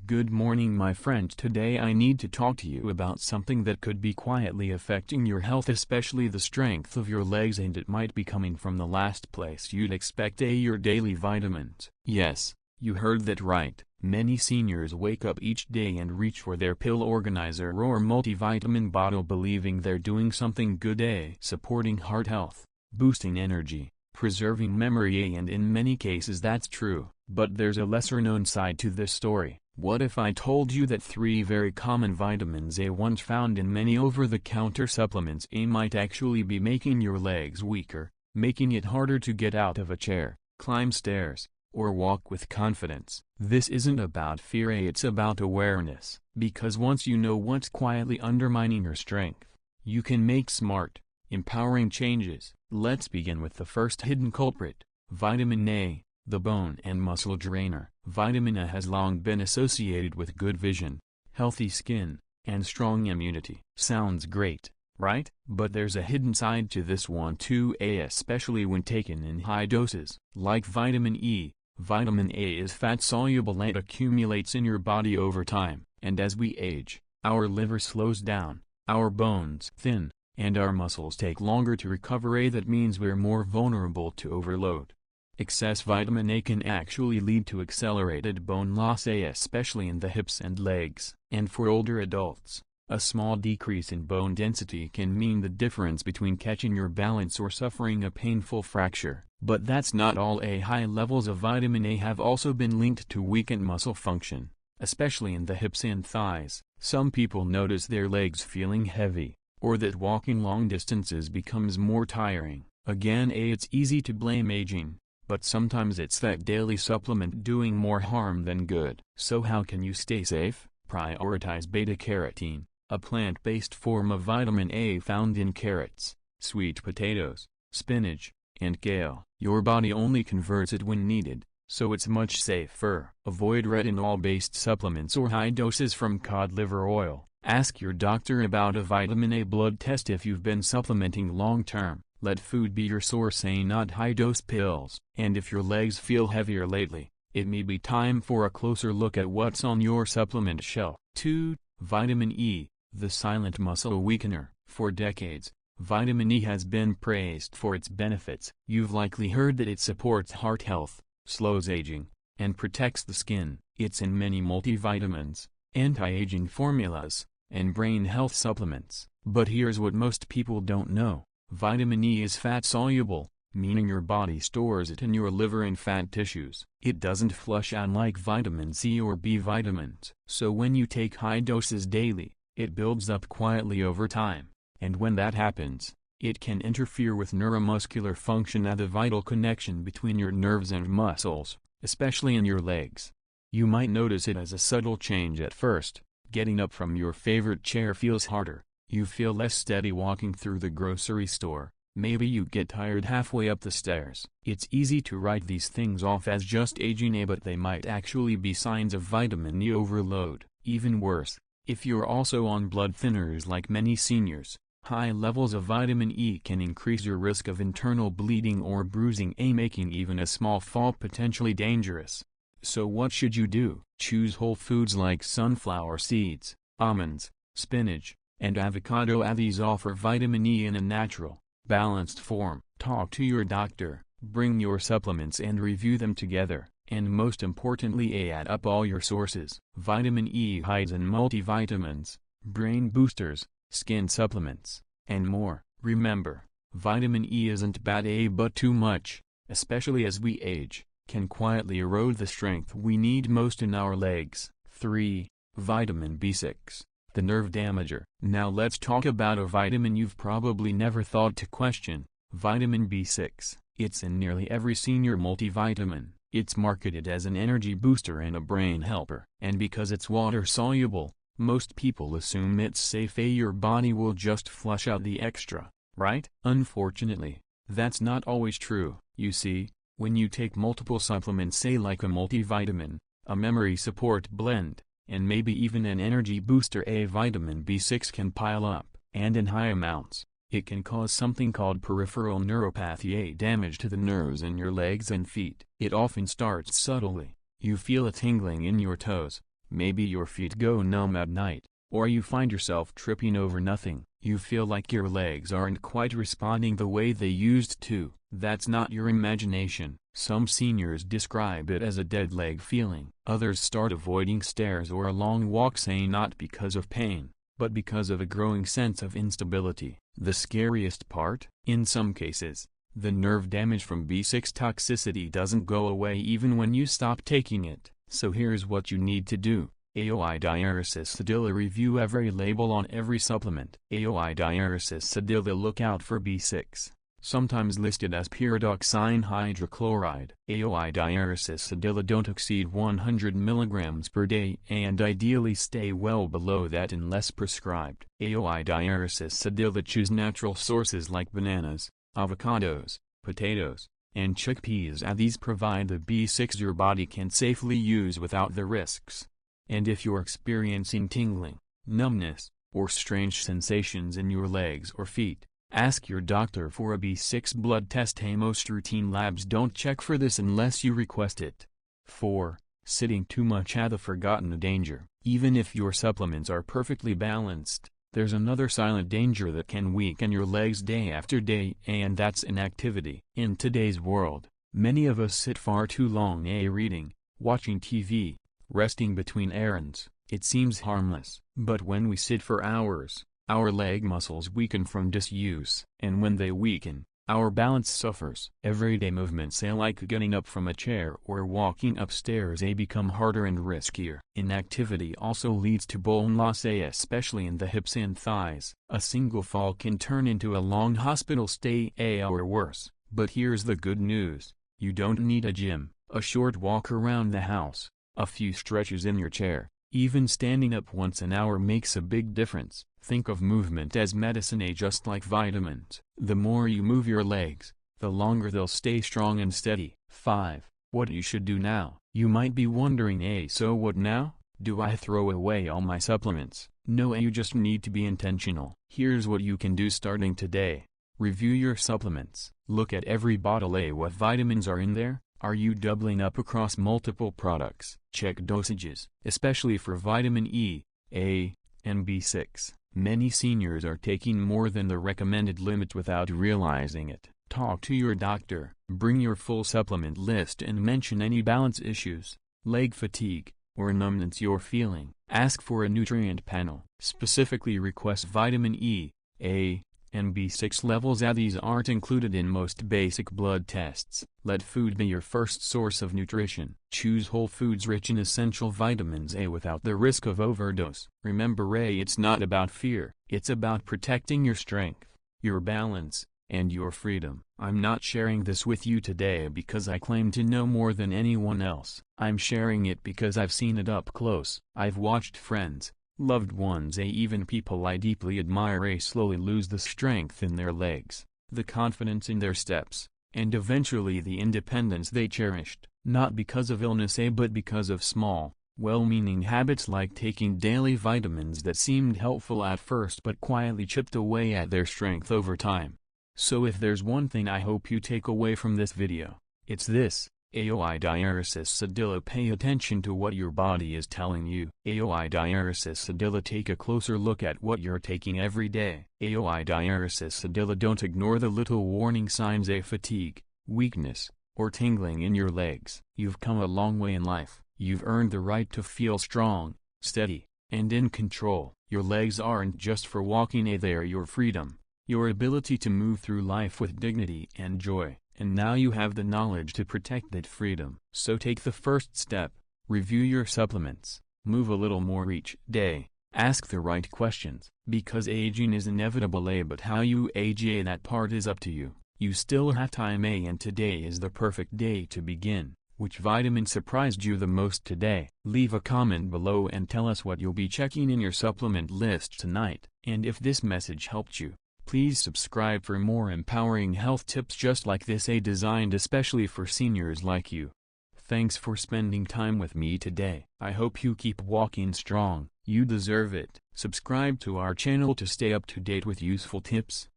Good morning, my friend. Today I need to talk to you about something that could be quietly affecting your health, especially the strength of your legs, and it might be coming from the last place you'd expect: your daily vitamins. Yes, you heard that right. Many seniors wake up each day and reach for their pill organizer or multivitamin bottle believing they're doing something good: supporting heart health, boosting energy, preserving memory, and in many cases that's true. But there's a lesser-known side to this story. What if I told you that 3 very common vitamins once found in many over-the-counter supplements might actually be making your legs weaker, making it harder to get out of a chair, climb stairs, or walk with confidence? This isn't about fear, it's about awareness. Because once you know what's quietly undermining your strength, you can make smart, empowering changes. Let's begin with the first hidden culprit: vitamin A, the bone and muscle drainer. Vitamin A has long been associated with good vision, healthy skin, and strong immunity. Sounds great, right? But there's a hidden side to this one too, especially when taken in high doses. Like vitamin E, vitamin A is fat-soluble and accumulates in your body over time. And as we age, our liver slows down, our bones thin, and our muscles take longer to recover. That means we're more vulnerable to overload. Excess vitamin A can actually lead to accelerated bone loss, especially in the hips and legs. And for older adults, a small decrease in bone density can mean the difference between catching your balance or suffering a painful fracture. But that's not all. High levels of vitamin A have also been linked to weakened muscle function, especially in the hips and thighs. Some people notice their legs feeling heavy, or that walking long distances becomes more tiring. Again, it's easy to blame aging, but sometimes it's that daily supplement doing more harm than good. So how can you stay safe? Prioritize beta-carotene, a plant-based form of vitamin A found in carrots, sweet potatoes, spinach, and kale. Your body only converts it when needed, so it's much safer. Avoid retinol-based supplements or high doses from cod liver oil. Ask your doctor about a vitamin A blood test if you've been supplementing long-term. Let food be your source, not high-dose pills. And if your legs feel heavier lately, it may be time for a closer look at what's on your supplement shelf. 2. Vitamin E, the silent muscle weakener. For decades, vitamin E has been praised for its benefits. You've likely heard that it supports heart health, slows aging, and protects the skin. It's in many multivitamins, anti-aging formulas, and brain health supplements. But here's what most people don't know. Vitamin E is fat-soluble, meaning your body stores it in your liver and fat tissues. It doesn't flush out like vitamin C or B vitamins. So when you take high doses daily, it builds up quietly over time. And when that happens, it can interfere with neuromuscular function, the vital connection between your nerves and muscles, especially in your legs. You might notice it as a subtle change at first. Getting up from your favorite chair feels harder. You feel less steady walking through the grocery store. Maybe you get tired halfway up the stairs. It's easy to write these things off as just aging, but they might actually be signs of vitamin E overload. Even worse, if you're also on blood thinners like many seniors, high levels of vitamin E can increase your risk of internal bleeding or bruising, making even a small fall potentially dangerous. So what should you do? Choose whole foods like sunflower seeds, almonds, spinach, and avocado. These offer vitamin E in a natural, balanced form. Talk to your doctor, bring your supplements and review them together, and most importantly, add up all your sources. Vitamin E hides in multivitamins, brain boosters, skin supplements, and more. Remember, vitamin E isn't bad, but too much, especially as we age, can quietly erode the strength we need most in our legs. 3. Vitamin B6, the nerve damager. Now let's talk about a vitamin you've probably never thought to question: vitamin B6. It's in nearly every senior multivitamin. It's marketed as an energy booster and a brain helper. And because it's water-soluble, most people assume it's safe. Your body will just flush out the extra, right? Unfortunately, that's not always true. You see, when you take multiple supplements, say like a multivitamin, a memory support blend, and maybe even an energy booster, vitamin B6 can pile up, and in high amounts, it can cause something called peripheral neuropathy, damage to the nerves in your legs and feet. It often starts subtly. You feel a tingling in your toes, Maybe your feet go numb at night, or you find yourself tripping over nothing. You feel like your legs aren't quite responding the way they used to. That's not your imagination. Some seniors describe it as a dead leg feeling. Others start avoiding stairs or a long walk, saying not because of pain, but because of a growing sense of instability. The scariest part? In some cases, the nerve damage from B6 toxicity doesn't go away even when you stop taking it. So here's what you need to do. AOI diuresis sedilla. Review every label on every supplement. AOI diuresis sedilla. Look out for B6, sometimes listed as pyridoxine hydrochloride. AOI diuresis sedilla. Don't exceed 100 mg per day and ideally stay well below that unless prescribed. AOI diuresis sedilla. Choose natural sources like bananas, avocados, potatoes, and chickpeas, as these provide the B6 your body can safely use without the risks. And if you're experiencing tingling, numbness, or strange sensations in your legs or feet, ask your doctor for a B6 blood test. Most routine labs don't check for this unless you request it. 4. Sitting too much at the forgotten danger. Even if your supplements are perfectly balanced, there's another silent danger that can weaken your legs day after day, and that's inactivity. In today's world, many of us sit far too long reading, watching TV, resting between errands. It seems harmless, but when we sit for hours, our leg muscles weaken from disuse, and when they weaken, our balance suffers. Everyday movements, like getting up from a chair or walking upstairs, become harder and riskier. Inactivity also leads to bone loss, especially in the hips and thighs. A single fall can turn into a long hospital stay or worse. But here's the good news: you don't need a gym. A short walk around the house, a few stretches in your chair, even standing up once an hour makes a big difference. Think of movement as medicine, just like vitamins. The more you move your legs, the longer they'll stay strong and steady. 5. What you should do now. You might be wondering, so what now? Do I throw away all my supplements? No, you just need to be intentional. Here's what you can do starting today. Review your supplements. Look at every bottle. What vitamins are in there? Are you doubling up across multiple products? Check dosages, especially for vitamin E, A, and B6. Many seniors are taking more than the recommended limit without realizing it. Talk to your doctor. Bring your full supplement list and mention any balance issues, leg fatigue, or numbness you're feeling. Ask for a nutrient panel. Specifically request vitamin E, A, and B6 levels, as these aren't included in most basic blood tests. Let food be your first source of nutrition. Choose whole foods rich in essential vitamins without the risk of overdose. Remember, it's not about fear, it's about protecting your strength, your balance, and your freedom. I'm not sharing this with you today because I claim to know more than anyone else. I'm sharing it because I've seen it up close. I've watched friends, loved ones, even people I deeply admire, slowly lose the strength in their legs, the confidence in their steps, and eventually the independence they cherished, not because of illness, but because of small, well-meaning habits like taking daily vitamins that seemed helpful at first but quietly chipped away at their strength over time. So if there's one thing I hope you take away from this video, it's this: AOI diuresis sedilla. Pay attention to what your body is telling you. AOI diuresis sedilla. Take a closer look at what you're taking every day. AOI diuresis sedilla. Don't ignore the little warning signs, fatigue, weakness, or tingling in your legs. You've come a long way in life. You've earned the right to feel strong, steady, and in control. Your legs aren't just for walking, they're your freedom, your ability to move through life with dignity and joy. And now you have the knowledge to protect that freedom. So take the first step. Review your supplements. Move a little more each day. Ask the right questions. Because aging is inevitable, but how you age, that part is up to you. You still have time, and today is the perfect day to begin. Which vitamin surprised you the most today? Leave a comment below and tell us what you'll be checking in your supplement list tonight. And if this message helped you, please subscribe for more empowering health tips just like this, designed especially for seniors like you. Thanks for spending time with me today. I hope you keep walking strong. You deserve it. Subscribe to our channel to stay up to date with useful tips,